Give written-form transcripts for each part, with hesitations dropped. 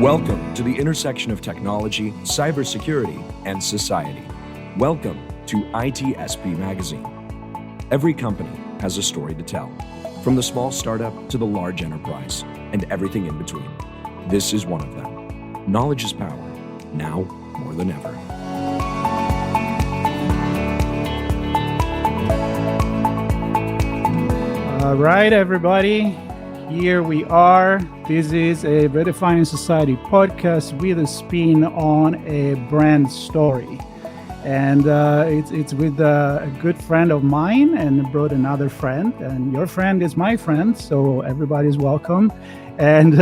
Welcome to the intersection of technology, cybersecurity, and society. Welcome to ITSP Magazine. Every company has a story to tell, from the small startup to the large enterprise, and everything in between. This is one of them. Knowledge is power, now more than ever. All right, everybody. Here we are. This is a Redefining Society podcast with a spin on a brand story. And it's with a good friend of mine, and brought another friend. And your friend is my friend, so everybody's welcome. And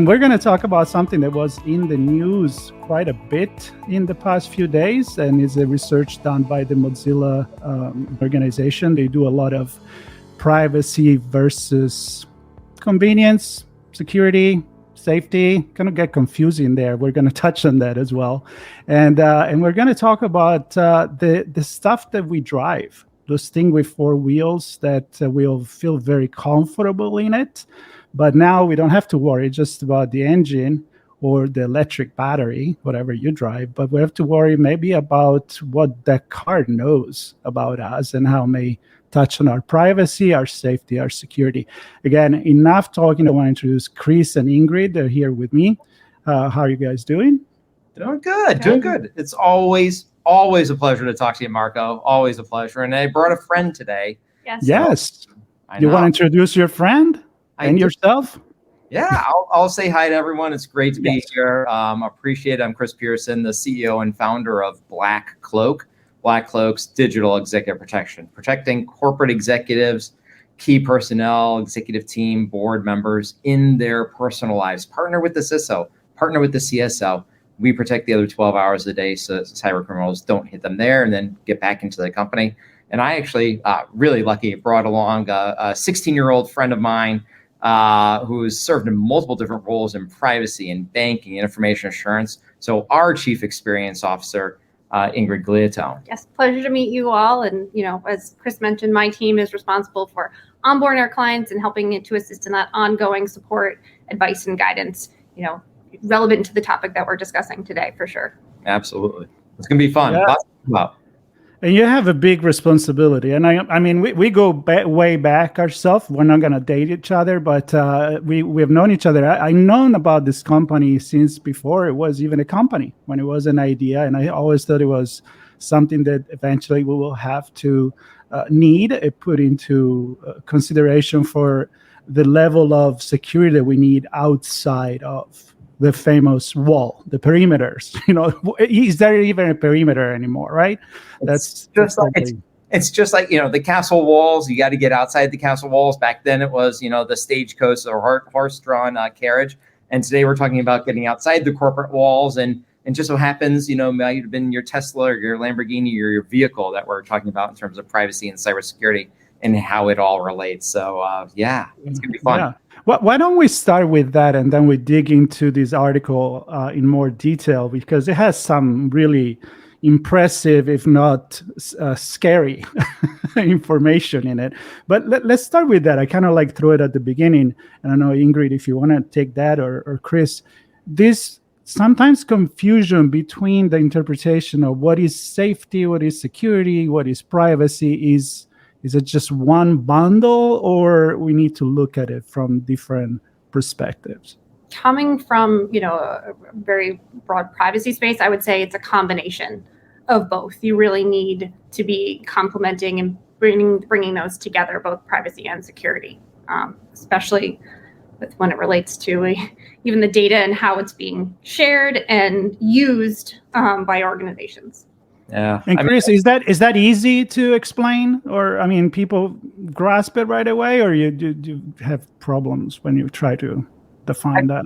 we're going to talk about something that was in the news quite a bit in the past few days, and is a research done by the Mozilla organization. They do a lot of privacy versus convenience, security, safety. Kind of get confusing there. We're going to touch on that as well, and we're going to talk about the stuff that we drive, those things with four wheels that we'll feel very comfortable in it, but now we don't have to worry just about the engine or the electric battery, whatever you drive, but we have to worry maybe about what that car knows about us and how it may touch on our privacy, our safety, our security. Again, enough talking. I want to introduce Chris and Ingrid. They're here with me. How are you guys doing? Doing good. It's always a pleasure to talk to you, Marco. Always a pleasure. And I brought a friend today. Yes. You want to introduce your friend and yourself? Yeah, I'll say hi to everyone. It's great to be here. Appreciate it. I'm Chris Pierson, the CEO and founder of BlackCloak. BlackCloak's digital executive protection, protecting corporate executives, key personnel, executive team, board members in their personal lives. Partner with the CISO, partner with the CSO. We protect the other 12 hours a day so cyber criminals don't hit them there and then get back into the company. And I actually, really lucky, brought along a 16-year-old friend of mine who's served in multiple different roles in privacy and banking, information assurance. So our chief experience officer, Ingrid Gliottone. Yes, pleasure to meet you all. And, as Chris mentioned, my team is responsible for onboarding our clients and helping to assist in that ongoing support, advice, and guidance, relevant to the topic that we're discussing today, for sure. Absolutely. It's going to be fun. Yeah. And you have a big responsibility. And I mean, we go way back ourselves. We're not going to date each other, but we've known each other. I've known about this company since before it was even a company, when it was an idea. And I always thought it was something that eventually we will have to put into consideration for the level of security that we need outside of the famous wall, the perimeters. Is there even a perimeter anymore, right? It's just like the castle walls. You got to get outside the castle walls. Back then it was the stagecoach or horse-drawn carriage, and today we're talking about getting outside the corporate walls. And just so happens, might have been your Tesla or your Lamborghini or your vehicle that we're talking about in terms of privacy and cybersecurity and how it all relates. So it's gonna be fun. Yeah. Well, why don't we start with that, and then we dig into this article in more detail, because it has some really impressive, if not scary, information in it. But let's start with that. I kind of throw it at the beginning. And I know, Ingrid, if you want to take that, or Chris, this sometimes confusion between the interpretation of what is safety, what is security, what is privacy. Is it just one bundle, or we need to look at it from different perspectives? Coming from, a very broad privacy space, I would say it's a combination of both. You really need to be complementing and bringing those together, both privacy and security, especially with when it relates to even the data and how it's being shared and used by organizations. Yeah. And Chris, is that easy to explain, or people grasp it right away, or you have problems when you try to define that?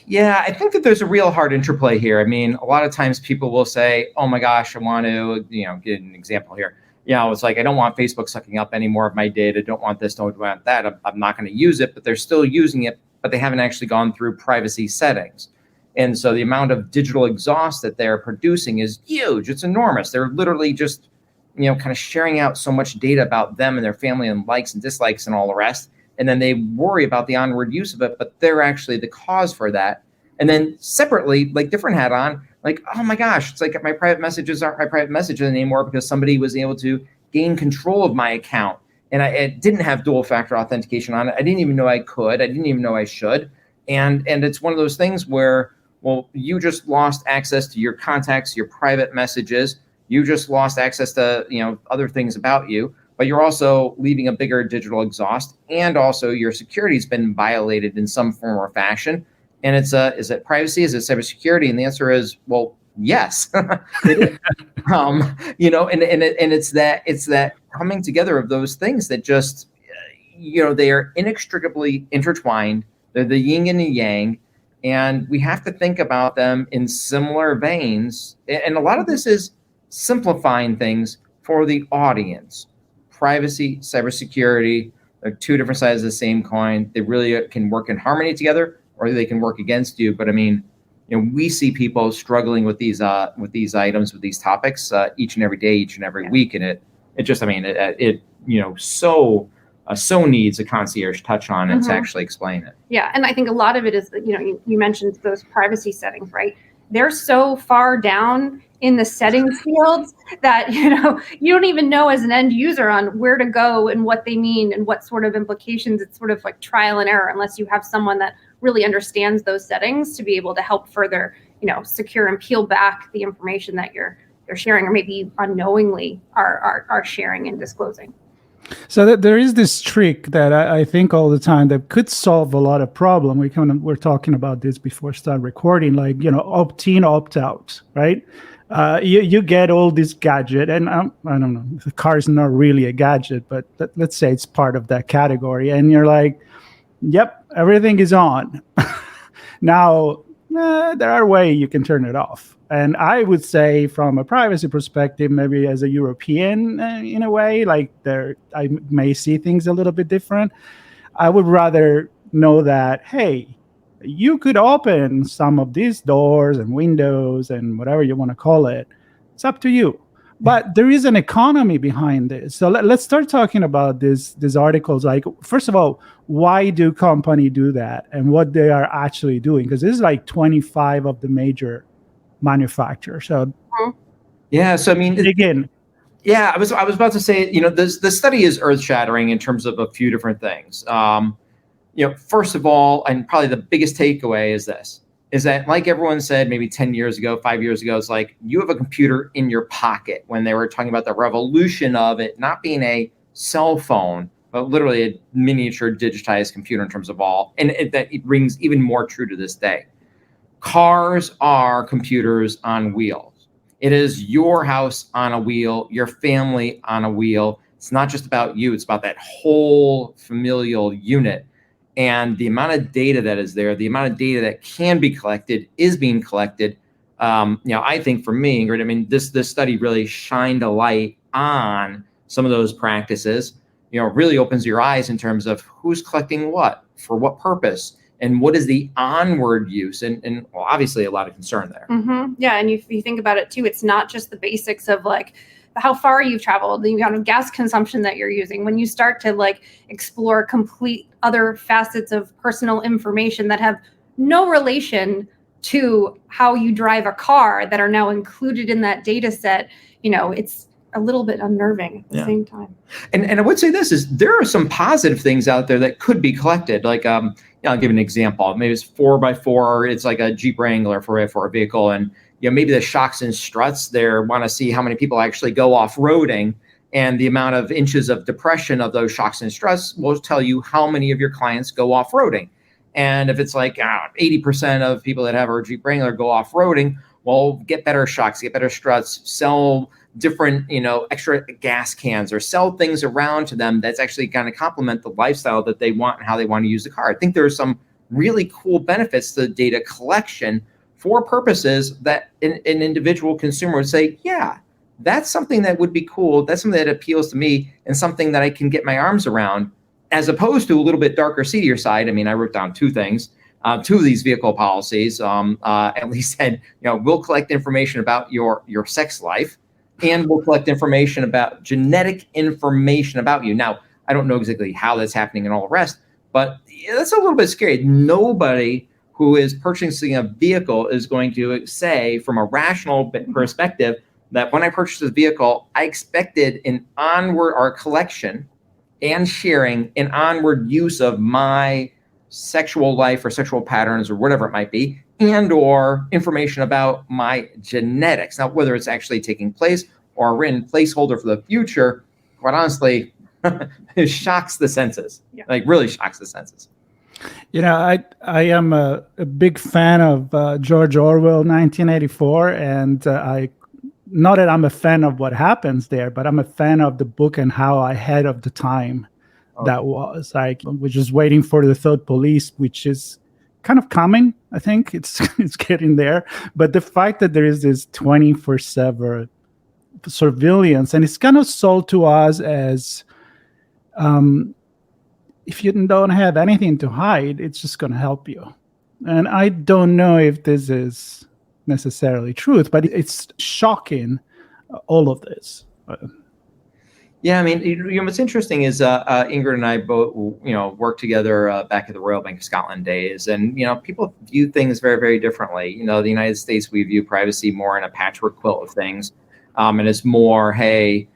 Yeah, I think that there's a real hard interplay here. A lot of times people will say, "Oh my gosh, I want to, get an example here. It's like, I don't want Facebook sucking up any more of my data. Don't want this. Don't want that. I'm not going to use it." But they're still using it, but they haven't actually gone through privacy settings. And so the amount of digital exhaust that they're producing is huge. It's enormous. They're literally just, kind of sharing out so much data about them and their family and likes and dislikes and all the rest. And then they worry about the onward use of it, but they're actually the cause for that. And then separately, like different hat on, like, oh my gosh, it's like my private messages aren't my private messages anymore because somebody was able to gain control of my account. And I didn't have dual factor authentication on it. I didn't even know I could. I didn't even know I should. And it's one of those things where, well, you just lost access to your contacts, your private messages. You just lost access to, other things about you, but you're also leaving a bigger digital exhaust. And also your security's been violated in some form or fashion. And is it privacy? Is it cybersecurity? And the answer is, well, yes. It is. And it's that coming together of those things that just, they are inextricably intertwined. They're the yin and the yang, and we have to think about them in similar veins. And a lot of this is simplifying things for the audience. Privacy, cybersecurity, they're two different sides of the same coin. They really can work in harmony together, or they can work against you. But I mean, we see people struggling with these items, with these topics each and every day, each and every week, and it so needs a concierge touch on it to actually explain it. Yeah, and I think a lot of it is that you mentioned those privacy settings, right? They're so far down in the settings fields that you don't even know as an end user on where to go and what they mean and what sort of implications. It's sort of like trial and error unless you have someone that really understands those settings to be able to help further, secure and peel back the information that you're sharing, or maybe unknowingly are sharing and disclosing. So there is this trick that I think all the time that could solve a lot of problem. We're talking about this before start recording, like, opt in, opt out, right? You get all this gadget, and I don't know, the car is not really a gadget, but let's say it's part of that category. And you're like, yep, everything is on. Now, there are ways you can turn it off. And I would say from a privacy perspective, maybe as a European, in a way, like I may see things a little bit different. I would rather know that, hey, you could open some of these doors and windows and whatever you want to call it. It's up to you. But there is an economy behind this. So let's start talking about these articles. Like, first of all, why do companies do that and what they are actually doing? Because this is like 25 of the major manufacturers. So yeah, so I mean, again, yeah, I was about to say, the study is earth-shattering in terms of a few different things. First of all, and probably the biggest takeaway is that, like everyone said maybe 10 years ago, 5 years ago, it's like you have a computer in your pocket when they were talking about the revolution of it not being a cell phone, but literally a miniature digitized computer in terms of all. And it rings even more true to this day. Cars are computers on wheels. It is your house on a wheel, your family on a wheel. It's not just about you. It's about that whole familial unit. And the amount of data that is there, the amount of data that can be collected is being collected. I think for me, Ingrid, I mean, this study really shined a light on some of those practices. Really opens your eyes in terms of who's collecting what, for what purpose, and what is the onward use. And well, obviously a lot of concern there. Mm-hmm. Yeah, and if you think about it too, it's not just the basics of like how far you've traveled, the amount of gas consumption that you're using. When you start to like explore complete other facets of personal information that have no relation to how you drive a car that are now included in that data set, it's a little bit unnerving at the same time. And I would say this is there are some positive things out there that could be collected. Like I'll give an example. Maybe it's 4x4. It's like a Jeep Wrangler for a vehicle, and maybe the shocks and struts there want to see how many people actually go off-roading, and the amount of inches of depression of those shocks and struts will tell you how many of your clients go off-roading. And if it's like 80% of people that have a Jeep Wrangler go off-roading, well, get better shocks, get better struts, sell different, extra gas cans, or sell things around to them that's actually going to complement the lifestyle that they want and how they want to use the car. I think there are some really cool benefits to data collection for purposes that an individual consumer would say, yeah, that's something that would be cool. That's something that appeals to me and something that I can get my arms around, as opposed to a little bit darker, seedier side. I mean, I wrote down two things. Two of these vehicle policies at least said, we'll collect information about your sex life, and we'll collect information about genetic information about you. Now, I don't know exactly how that's happening and all the rest, but that's a little bit scary. Nobody who is purchasing a vehicle is going to say, from a rational perspective, that when I purchased this vehicle, I expected an onward or collection and sharing an onward use of my sexual life or sexual patterns or whatever it might be, and or information about my genetics. Now, whether it's actually taking place or a written placeholder for the future, quite honestly, it shocks the senses. Yeah. Like really shocks the senses. I am a big fan of George Orwell, 1984, and not that I'm a fan of what happens there, but I'm a fan of the book and how ahead of the time that was. Like, we're just waiting for the third police, which is kind of coming. I think it's getting there. But the fact that there is this 24/7 surveillance, and it's kind of sold to us as, if you don't have anything to hide, it's just going to help you. And I don't know if this is necessarily truth, but it's shocking, all of this. Yeah, I mean, what's interesting is Ingrid and I both, worked together back at the Royal Bank of Scotland days, and people view things very, very differently. The United States, we view privacy more in a patchwork quilt of things, and it's more, hey,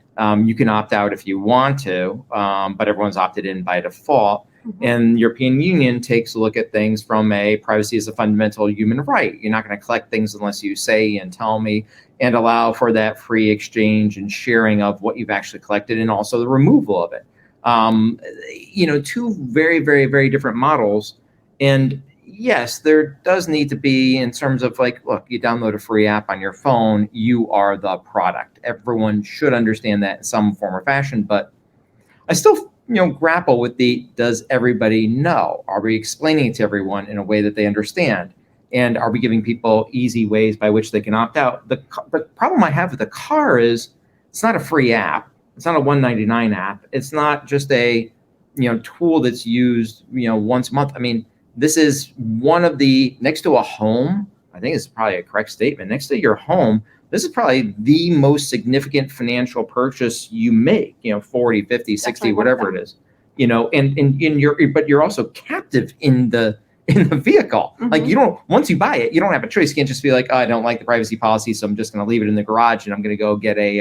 you can opt out if you want to, but everyone's opted in by default. Mm-hmm. And the European Union takes a look at things from a privacy as a fundamental human right. You're not going to collect things unless you say and tell me, and allow for that free exchange and sharing of what you've actually collected, and also the removal of it. Two very, very, very different models. And yes, there does need to be, in terms of like, look, you download a free app on your phone, you are the product. Everyone should understand that in some form or fashion, but I still grapple with does everybody know? Are we explaining it to everyone in a way that they understand? And are we giving people easy ways by which they can opt out? The problem I have with the car is it's not a free app. It's not a $1.99 app. It's not just a tool that's used once a month. I mean, this is one of the, next to a home, I think it's probably a correct statement, next to your home, this is probably the most significant financial purchase you make, 40, 50, 60, definitely whatever it is, but you're also captive in the vehicle. Mm-hmm. Like once you buy it, you don't have a choice. You can't just be like, oh, I don't like the privacy policy, so I'm just going to leave it in the garage and I'm going to go get a,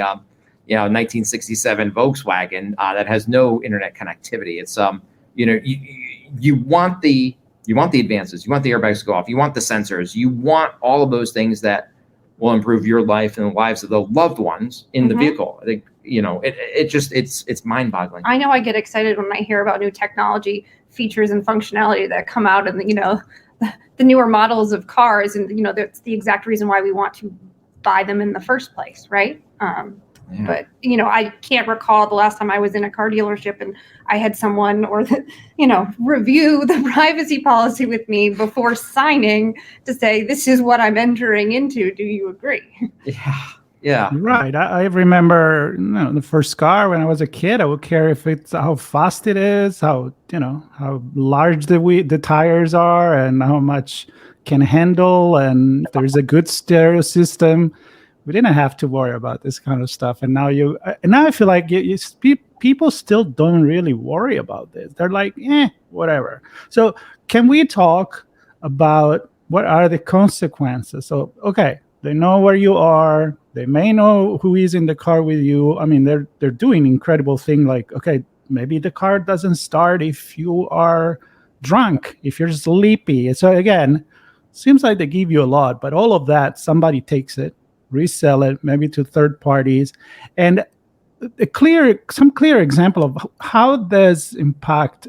1967 Volkswagen that has no internet connectivity. It's, you want the advances, you want the airbags to go off, you want the sensors, you want all of those things that will improve your life and the lives of the loved ones in the vehicle. I think, it's mind-boggling. I know I get excited when I hear about new technology features and functionality that come out in the newer models of cars, and that's the exact reason why we want to buy them in the first place, right? Yeah. But I can't recall the last time I was in a car dealership and I had someone review the privacy policy with me before signing to say, this is what I'm entering into. Do you agree? Yeah. Right. I remember the first car when I was a kid. I would care if it's how fast it is, how large the tires are, and how much can handle, and if there's a good stereo system. We didn't have to worry about this kind of stuff, and now I feel like people still don't really worry about this. They're like, whatever. So can we talk about what are the consequences? So, okay, they know where you are. They may know who is in the car with you. I mean, they're doing incredible thing. Like, okay, maybe the car doesn't start if you are drunk, if you're sleepy. So again, seems like they give you a lot, but all of that, somebody takes it, resell it, maybe to third parties. And some clear example of how does impact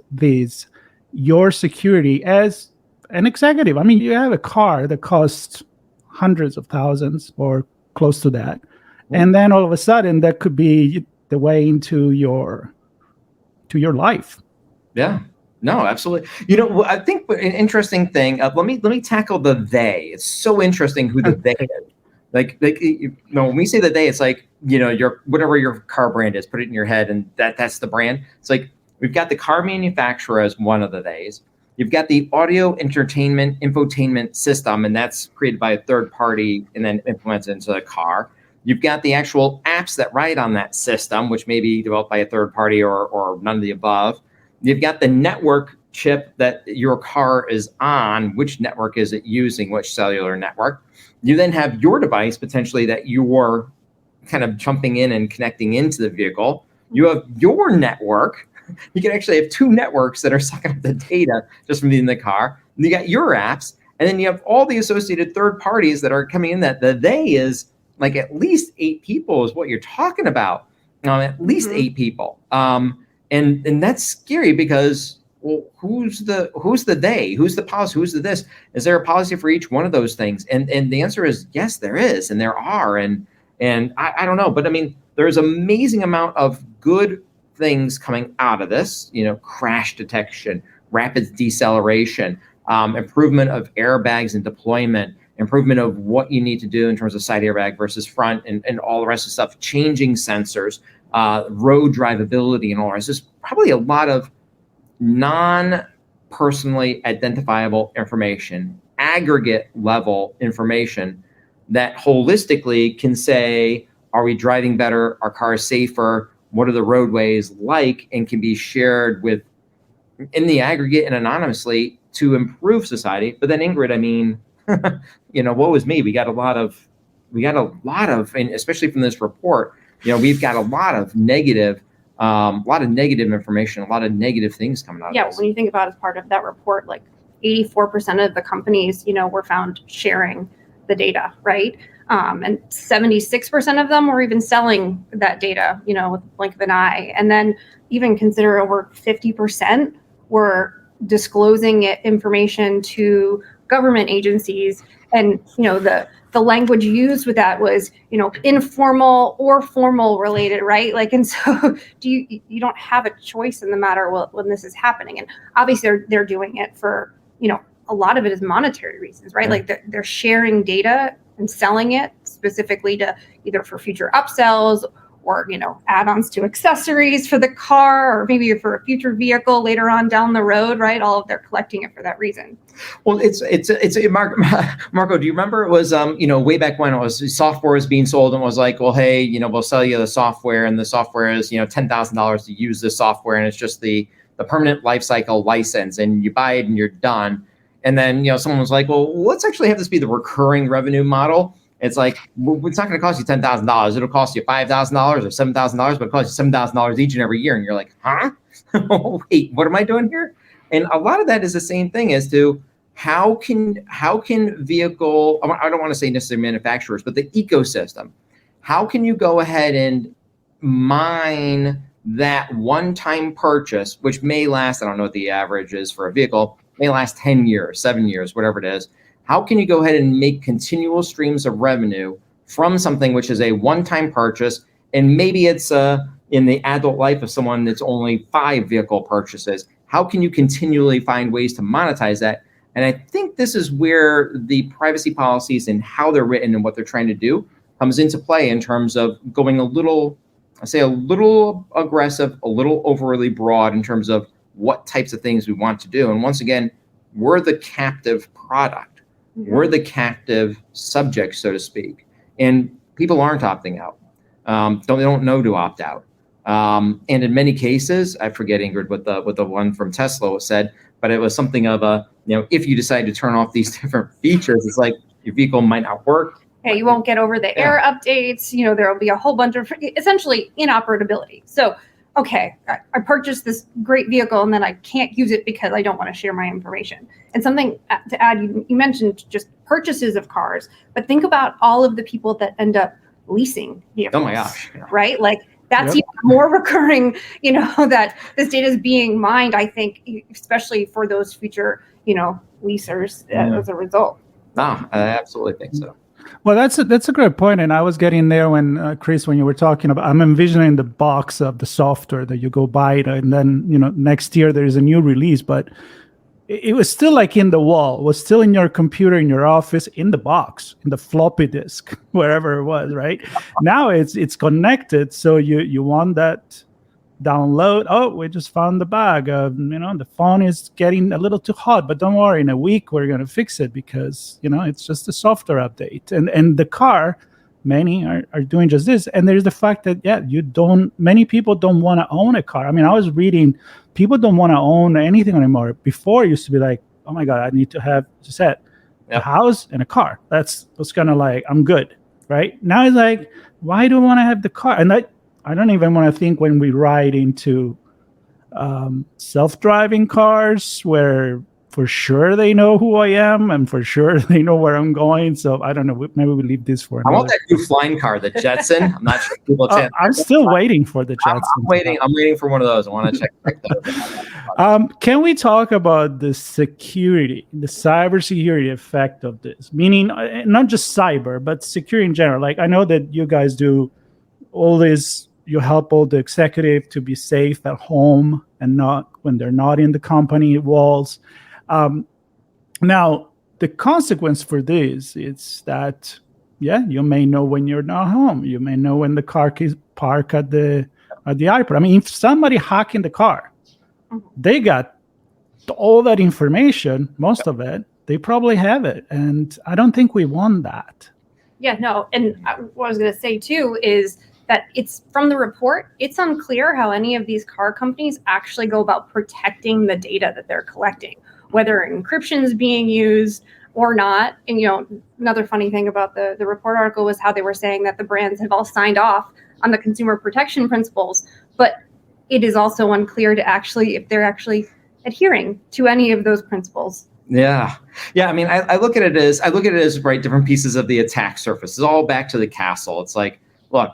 your security as an executive. I mean, you have a car that costs hundreds of thousands or close to that. And then all of a sudden that could be the way into your life. Yeah. No, absolutely. I think an interesting thing, let me tackle the they. It's so interesting who the they is. Like when we say the they, it's like, your whatever your car brand is, put it in your head, and that's the brand. It's like we've got the car manufacturer as one of the theys. You've got the audio entertainment infotainment system, and that's created by a third party and then implemented into the car. You've got the actual apps that ride on that system, which may be developed by a third party or none of the above. You've got the network chip that your car is on, which network is it using, which cellular network. You then have your device potentially that you're kind of jumping in and connecting into the vehicle. You have your network. You can actually have two networks that are sucking up the data just from being in the car. And you got your apps, and then you have all the associated third parties that are coming in. That the they is like at least 8 people is what you're talking about. At least 8 people. And that's scary because, well, who's the they? Who's the policy? Who's the this? Is there a policy for each one of those things? And the answer is yes, there is, and there are. And I don't know, but I mean, there's amazing amount of good things coming out of this. Crash detection, rapid deceleration, improvement of airbags and deployment, improvement of what you need to do in terms of side airbag versus front, and all the rest of the stuff, changing sensors, road drivability, and all the rest. There's probably a lot of non-personally identifiable information, aggregate level information that holistically can say, are we driving better? Are cars safer? What are the roadways like? And can be shared in the aggregate and anonymously to improve society. But then Ingrid, I mean, woe is me. We got a lot of, and especially from this report, we've got a lot of negative information, a lot of negative things coming out of this. When you think about as part of that report, like 84% of the companies, were found sharing the data, right? And 76% of them were even selling that data, with the blink of an eye. And then even consider over 50% were disclosing information to government agencies. And, the language used with that was, informal or formal related, right? And so you don't have a choice in the matter when this is happening. And obviously they're doing it for, a lot of it is monetary reasons, right? Yeah. They're sharing data and selling it specifically to either for future upsells or, add-ons to accessories for the car, or maybe for a future vehicle later on down the road, right? They're collecting it for that reason. Well, it's Marco, do you remember it was, way back when it was software was being sold and was like, well, hey, we'll sell you the software, and the software is, $10,000 to use the software. And it's just the permanent lifecycle license, and you buy it and you're done. And then, someone was like, well, let's actually have this be the recurring revenue model. It's like, well, it's not going to cost you $10,000. It'll cost you $5,000 or $7,000, but it costs you $7,000 each and every year. And you're like, huh? Wait, what am I doing here? And a lot of that is the same thing as to how can vehicle, I don't want to say necessarily manufacturers, but the ecosystem, how can you go ahead and mine that one-time purchase, which may last, I don't know what the average is for a vehicle, may last 10 years, 7 years, whatever it is. How can you go ahead and make continual streams of revenue from something which is a one-time purchase, and maybe it's in the adult life of someone that's only 5 vehicle purchases? How can you continually find ways to monetize that? And I think this is where the privacy policies and how they're written and what they're trying to do comes into play in terms of going a little aggressive, a little overly broad in terms of what types of things we want to do. And once again, we're the captive product. We're the captive subject, so to speak. And people aren't opting out. They don't know to opt out. And in many cases, I forget, Ingrid, what the one from Tesla said, but it was something of if you decide to turn off these different features, it's like your vehicle might not work. Yeah, you won't get over the air updates. There will be a whole bunch of essentially inoperability. So, okay, I purchased this great vehicle and then I can't use it because I don't want to share my information. And something to add, you mentioned just purchases of cars, but think about all of the people that end up leasing vehicles. Oh my gosh. Yeah. Right? That's even more recurring, that this data is being mined, I think, especially for those future, leasers as a result. No, I absolutely think so. Well, that's a great point, and I was getting there when Chris, when you were talking about, I'm envisioning the box of the software that you go buy it, and then next year there is a new release, but it was still like in the wall, it was still in your computer, in your office, in the box, in the floppy disk, wherever it was, right? Now it's connected, so you want that download. Oh, we just found the bag. The phone is getting a little too hot, but don't worry, in a week we're going to fix it because it's just a software update. And the car, many are doing just this. And there's the fact that, many people don't want to own a car. I mean, I was reading, people don't want to own anything anymore. Before it used to be like, oh my God, I need to have, as you said, a house and a car. That's kind of like, I'm good, right? Now it's like, why do I want to have the car? And I don't even want to think when we ride into self-driving cars where for sure they know who I am and for sure they know where I'm going. So I don't know. Maybe we leave this for another. I want that new flying car, the Jetson. I'm not sure people. I'm still waiting for the Jetson. I'm waiting for one of those. I want to check those. Can we talk about the security, the cybersecurity effect of this? Meaning not just cyber, but security in general. Like I know that you guys do all this. You help all the executive to be safe at home and not when they're not in the company walls. Now, the consequence for this is that, you may know when you're not home. You may know when the car is parked at the airport. I mean, if somebody hacking the car, they got all that information, most of it. They probably have it, and I don't think we want that. Yeah, no. And what I was going to say too is that it's from the report, it's unclear how any of these car companies actually go about protecting the data that they're collecting, whether encryption is being used or not. And, another funny thing about the report article was how they were saying that the brands have all signed off on the consumer protection principles, but it is also unclear to actually, if they're actually adhering to any of those principles. Yeah. I mean, I look at it as right, different pieces of the attack surface. It's all back to the castle. It's like, look,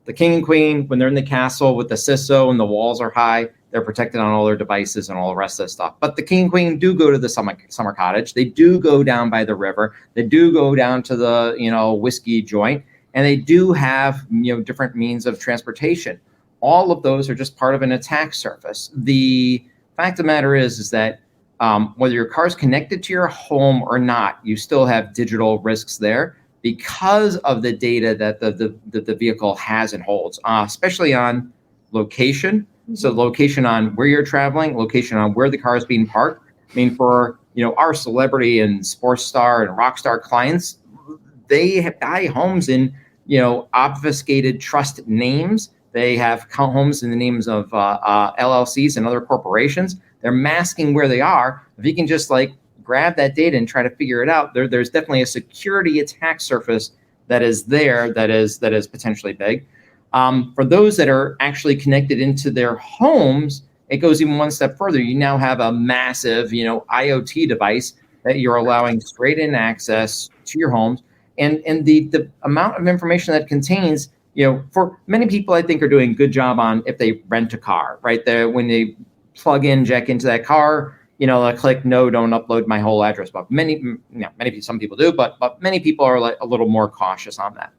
the king and queen, when they're in the castle with the CISO and the walls are high, they're protected on all their devices and all the rest of the stuff. But the king and queen do go to the summer cottage. They do go down by the river. They do go down to the, whiskey joint, and they do have, different means of transportation. All of those are just part of an attack surface. The fact of the matter is that whether your car is connected to your home or not, you still have digital risks there, because of the data that the vehicle has and holds, especially on location. So location on where you're traveling, location on where the car is being parked. I mean, for our celebrity and sports star and rock star clients, they buy homes in obfuscated trust names. They have homes in the names of LLCs and other corporations. They're masking where they are. If you can just grab that data and try to figure it out, there's definitely a security attack surface that is there that is potentially big. For those that are actually connected into their homes, it goes even one step further. You now have a massive, IoT device that you're allowing straight in access to your homes, and the amount of information that it contains. For many people, I think are doing a good job on if they rent a car, right? When they plug in, jack into that car, they'll click no, don't upload my whole address book. Some people do, but many people are a little more cautious on that.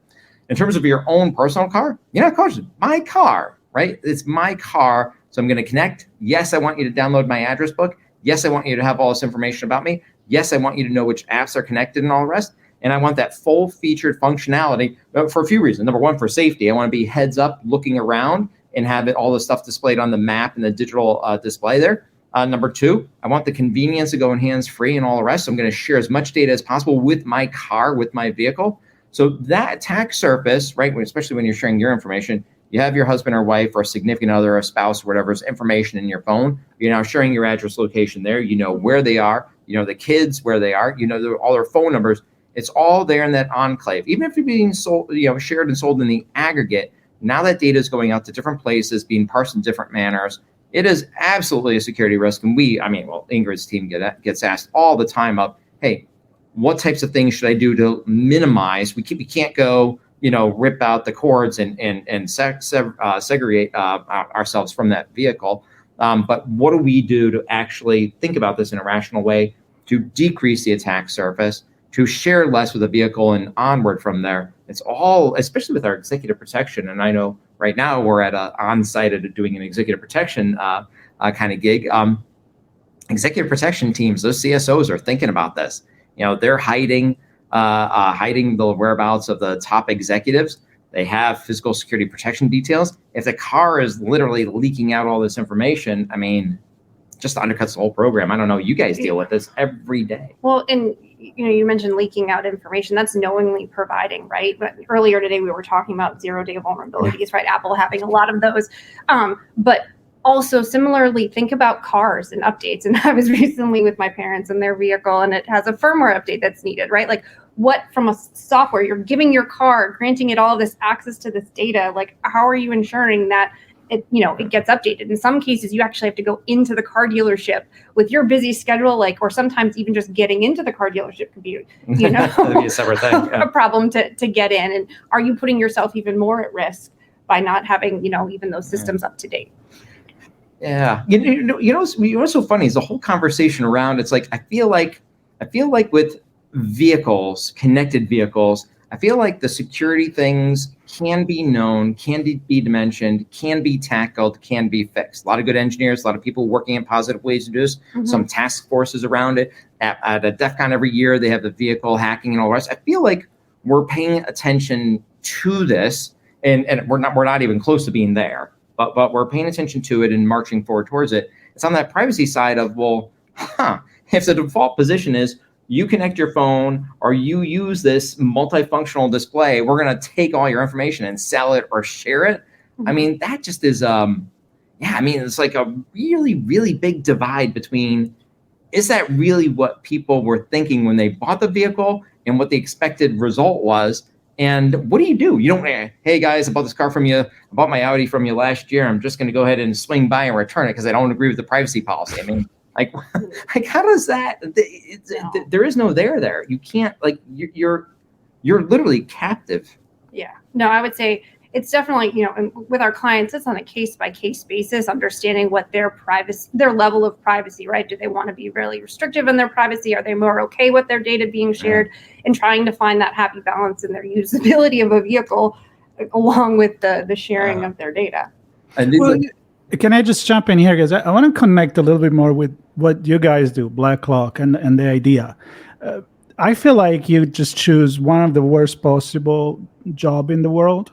In terms of your own personal car, you're not cautious. My car, right? It's my car, so I'm going to connect. Yes, I want you to download my address book. Yes, I want you to have all this information about me. Yes, I want you to know which apps are connected and all the rest. And I want that full-featured functionality for a few reasons. Number one, for safety. I want to be heads up, looking around, and have all the stuff displayed on the map and the digital display there. Number two, I want the convenience of going hands-free and all the rest. So I'm going to share as much data as possible with my car, with my vehicle. So that attack surface, right, especially when you're sharing your information, you have your husband or wife or a significant other, a spouse or whatever's information in your phone. You're now sharing your address location there. You know where they are. You know the kids, where they are. You know all their phone numbers. It's all there in that enclave. Even if you're being sold, shared and sold in the aggregate, now that data is going out to different places, being parsed in different manners. It is absolutely a security risk. And Ingrid's team gets asked all the time of, hey, what types of things should I do to minimize? We can't go, rip out the cords and segregate ourselves from that vehicle. But what do we do to actually think about this in a rational way to decrease the attack surface, to share less with the vehicle and onward from there? It's all, especially with our executive protection. And I know right now we're at on-site at doing an executive protection kind of gig. Executive protection teams, those CSOs are thinking about this. They're hiding the whereabouts of the top executives. They have physical security protection details. If the car is literally leaking out all this information, just undercuts the whole program. I don't know. You guys deal with this every day. Well, and you mentioned leaking out information. That's knowingly providing, right? But earlier today we were talking about 0-day vulnerabilities, right? Apple having a lot of those, but also similarly, think about cars and updates. And I was recently with my parents in their vehicle, and it has a firmware update that's needed, right? Like, what from a software you're giving your car, granting it all this access to this data, like how are you ensuring that it gets updated? In some cases, you actually have to go into the car dealership with your busy schedule, like, or sometimes even just getting into the car dealership could be, That'd be a separate thing. Yeah. a problem to get in. And are you putting yourself even more at risk by not having, even those systems up to date? Yeah. What's so funny is the whole conversation around, it's like, I feel like with vehicles, connected vehicles, I feel like the security things can be known, can be dimensioned, can be tackled, can be fixed. A lot of good engineers, a lot of people working in positive ways to do this, some task forces around it. At a DEF CON every year, they have the vehicle hacking and all the rest. I feel like we're paying attention to this, and we're not even close to being there, but we're paying attention to it and marching forward towards it. It's on that privacy side of, if the default position is you connect your phone or you use this multifunctional display, we're going to take all your information and sell it or share it. I mean, that just is, it's like a really, really big divide between, is that really what people were thinking when they bought the vehicle and what the expected result was? And what do? You don't, hey guys, I bought this car from you. I bought my Audi from you last year. I'm just going to go ahead and swing by and return it because I don't agree with the privacy policy. I mean, like how does that? There is no there. You can't, like, you're literally captive. Yeah. No, I would say it's definitely, and with our clients, it's on a case by case basis, understanding what their level of privacy, right? Do they want to be really restrictive in their privacy? Are they more okay with their data being shared? And trying to find that happy balance in their usability of a vehicle along with the sharing of their data. Can I just jump in here? Because I want to connect a little bit more with what you guys do, BlackCloak, and the idea. I feel like you just choose one of the worst possible job in the world.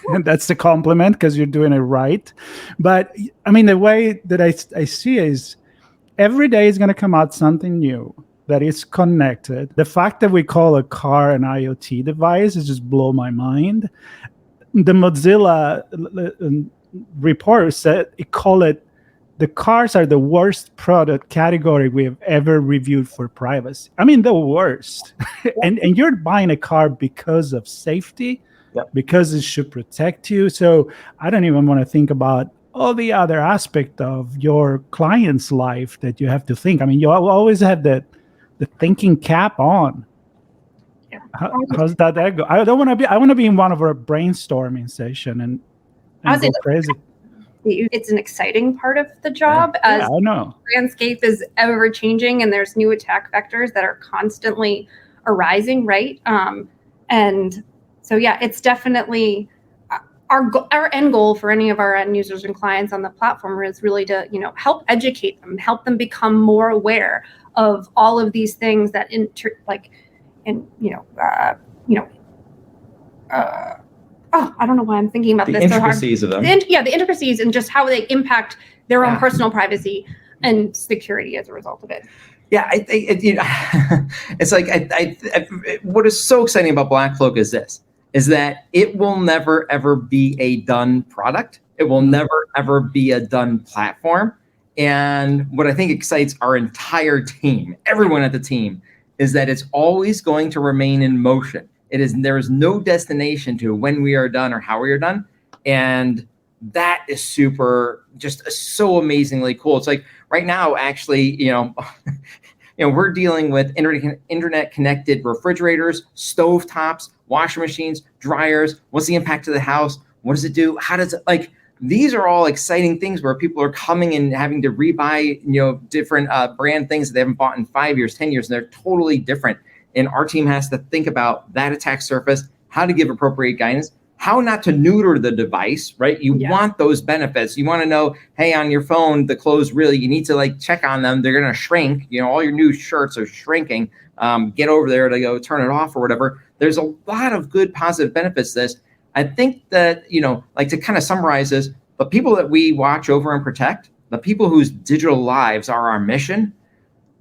And that's the compliment because you're doing it right. But I mean, the way that I see it is every day is going to come out something new that is connected. The fact that we call a car an IoT device is just blow my mind. The Mozilla report said the cars are the worst product category we have ever reviewed for privacy. I mean, the worst. and you're buying a car because of safety, because it should protect you. So I don't even want to think about all the other aspect of your client's life that you have to think. I mean, you always have the thinking cap on. Yeah. How's that go? I want to be in one of our brainstorming session and go crazy. It's an exciting part of the job as I know. The landscape is ever changing and there's new attack vectors that are constantly arising, right? And so, it's definitely our end goal for any of our end users and clients on the platform is really to, help educate them, help them become more aware of all of these things that I don't know why I'm thinking about the this so hard. The intricacies of them. The intricacies and just how they impact their own personal privacy and security as a result of it. Yeah, I think it's like what is so exciting about BlackCloak is that it will never ever be a done product. It will never ever be a done platform. And what I think excites our entire team, everyone at the team, is that it's always going to remain in motion. There is no destination to when we are done or how we are done. And that is just so amazingly cool. It's like right now, actually, we're dealing with internet connected refrigerators, stovetops, washing machines, dryers. What's the impact to the house? What does it do? How does it, these are all exciting things where people are coming and having to rebuy, different brand things that they haven't bought in 5 years, 10 years, and they're totally different. And our team has to think about that attack surface, how to give appropriate guidance, how not to neuter the device, right? You want those benefits. You want to know, hey, on your phone, the clothes really, you need to check on them. They're going to shrink. All your new shirts are shrinking. Get over there to go turn it off or whatever. There's a lot of good positive benefits to this. I think that, to kind of summarize this, the people that we watch over and protect, the people whose digital lives are our mission,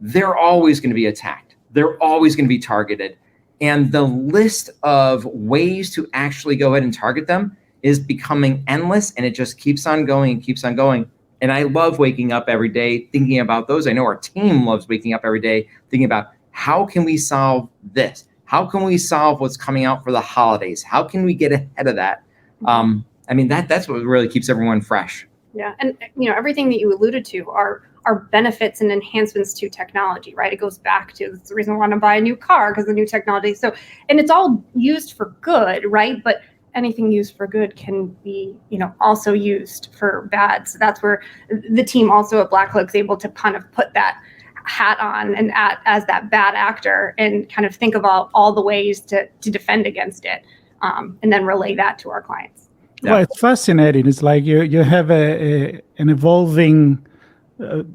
they're always going to be attacked. they're always going to be targeted. And the list of ways to actually go ahead and target them is becoming endless, and it just keeps on going and keeps on going. And I love waking up every day thinking about those. I know our team loves waking up every day thinking about how can we solve this? How can we solve what's coming out for the holidays? How can we get ahead of that? I mean, that's what really keeps everyone fresh. Yeah, and everything that you alluded to are benefits and enhancements to technology, right? It goes back to the reason I want to buy a new car, because the new technology. So, and it's all used for good, right? But anything used for good can be, also used for bad. So that's where the team also at BlackCloak is able to kind of put that hat on and as that bad actor and kind of think about all the ways to defend against it, and then relay that to our clients. Yeah. Well, it's fascinating. It's like you have an evolving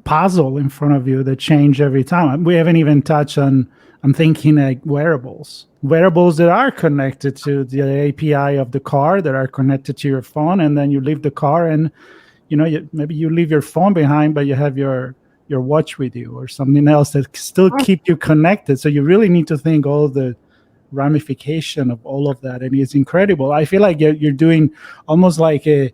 puzzle in front of you that change every time. We haven't even touched on, I'm thinking like wearables that are connected to the API of the car, that are connected to your phone, and then you leave the car and maybe you leave your phone behind, but you have your watch with you or something else that still keep you connected. So you really need to think all the ramification of all of that, and it's incredible. I feel like you're doing almost like a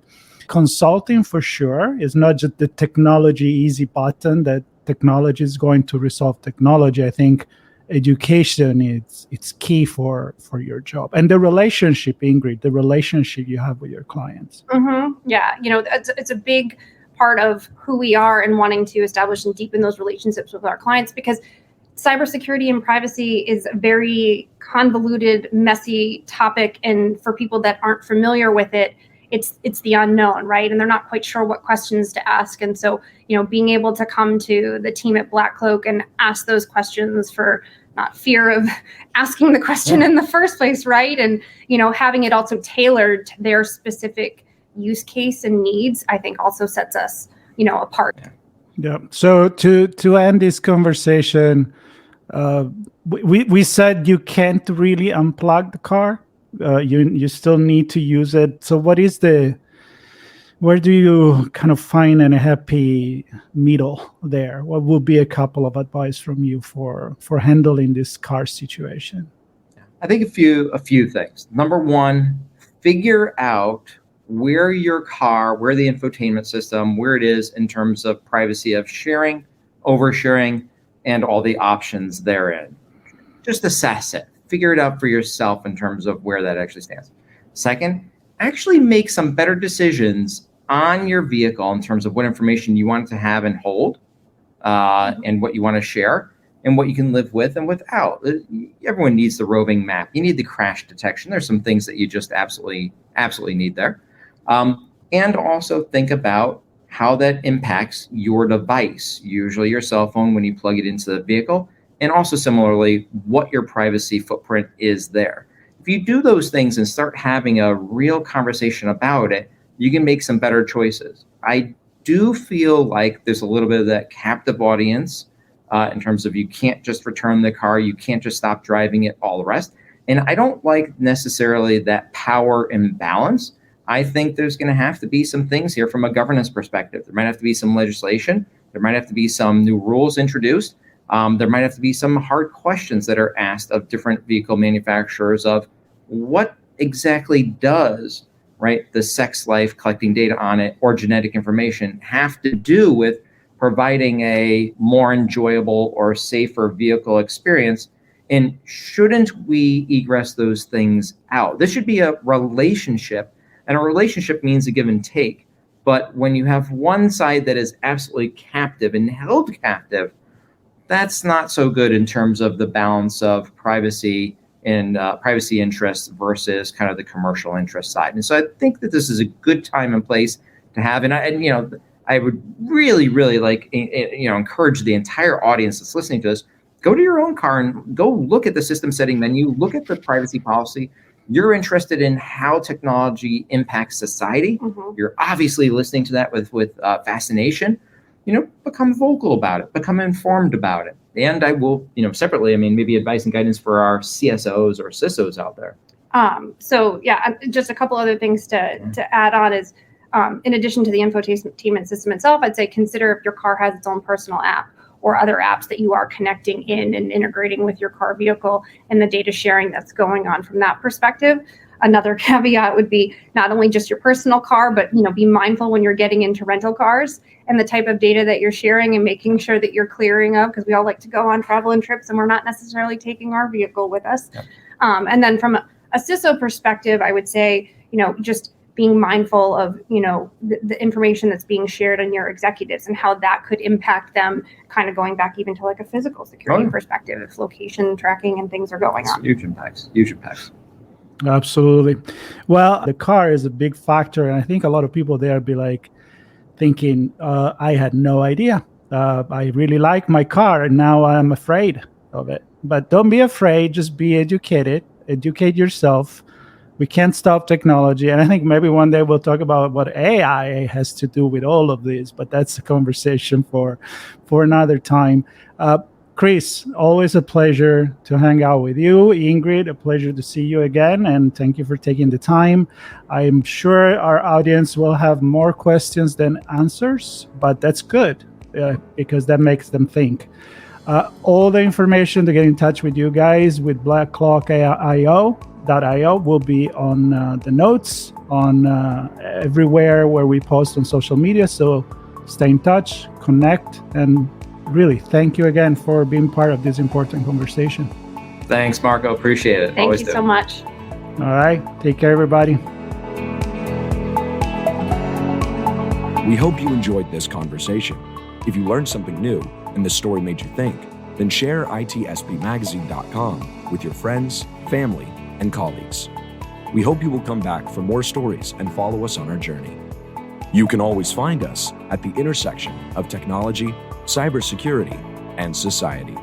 consulting for sure. It's not just the technology easy button that technology is going to resolve technology. I think education it's key for your job, and the relationship, Ingrid, the relationship you have with your clients. Yeah, it's a big part of who we are and wanting to establish and deepen those relationships with our clients, because cybersecurity and privacy is a very convoluted, messy topic, and for people that aren't familiar with it, it's the unknown, right? And they're not quite sure what questions to ask. And so, being able to come to the team at BlackCloak and ask those questions for not fear of asking the question in the first place, right? And, having it also tailored to their specific use case and needs, I think also sets us, apart. Yeah. So to end this conversation, we said you can't really unplug the car. You still need to use it. So where do you kind of find a happy middle there? What would be a couple of advice from you for handling this car situation? I think a few things. Number one, figure out where your car, where the infotainment system, where it is in terms of privacy of sharing, oversharing, and all the options therein. Just assess it. Figure it out for yourself in terms of where that actually stands. Second, actually make some better decisions on your vehicle in terms of what information you want to have and hold, and what you want to share, and what you can live with and without. Everyone needs the roving map. You need the crash detection. There's some things that you just absolutely need there. And also think about how that impacts your device, usually your cell phone when you plug it into the vehicle, and also similarly, what your privacy footprint is there. If you do those things and start having a real conversation about it, you can make some better choices. I do feel like there's a little bit of that captive audience in terms of you can't just return the car, you can't just stop driving it, all the rest. And I don't like necessarily that power imbalance. I think there's going to have to be some things here from a governance perspective. There might have to be some legislation. There might have to be some new rules introduced. There might have to be some hard questions that are asked of different vehicle manufacturers of what exactly does, right, the sex life, collecting data on it, or genetic information have to do with providing a more enjoyable or safer vehicle experience. And shouldn't we egress those things out? This should be a relationship, and a relationship means a give and take. But when you have one side that is absolutely captive and held captive, that's not so good in terms of the balance of privacy and privacy interests versus kind of the commercial interest side. And so I think that this is a good time and place to have. And I would really like encourage the entire audience that's listening to this, go to your own car and go look at the system setting menu, look at the privacy policy. You're interested in how technology impacts society. You're obviously listening to that with fascination. Become vocal about it, become informed about it. And I will, separately, maybe advice and guidance for our CSOs or CISOs out there. So yeah, just a couple other things to add on is, in addition to the infotainment system itself, I'd say consider if your car has its own personal app, or other apps that you are connecting in and integrating with your car vehicle, and the data sharing that's going on from that perspective. Another caveat would be not only just your personal car, but be mindful when you're getting into rental cars and the type of data that you're sharing, and making sure that you're clearing of, because we all like to go on travel and trips and we're not necessarily taking our vehicle with us. Yep. And then from a CISO perspective, I would say, just being mindful of, the information that's being shared on your executives and how that could impact them, kind of going back even to like a physical security perspective, if location tracking and things are going on. Huge impacts. Absolutely. Well, the car is a big factor. And I think a lot of people there be like thinking, I had no idea. I really like my car and now I'm afraid of it. But don't be afraid. Just be educated. Educate yourself. We can't stop technology. And I think maybe one day we'll talk about what AI has to do with all of this. But that's a conversation for another time. Chris, always a pleasure to hang out with you. Ingrid, a pleasure to see you again, and thank you for taking the time. I'm sure our audience will have more questions than answers, but that's good because that makes them think. All the information to get in touch with you guys with BlackCloak.io will be on the notes on everywhere where we post on social media. So stay in touch, connect, and really, thank you again for being part of this important conversation. Thanks, Marco. Appreciate it. Thank you so much. All right. Take care, everybody. We hope you enjoyed this conversation. If you learned something new and the story made you think, then share itspmagazine.com with your friends, family, and colleagues. We hope you will come back for more stories and follow us on our journey. You can always find us at the intersection of technology, cybersecurity, and society.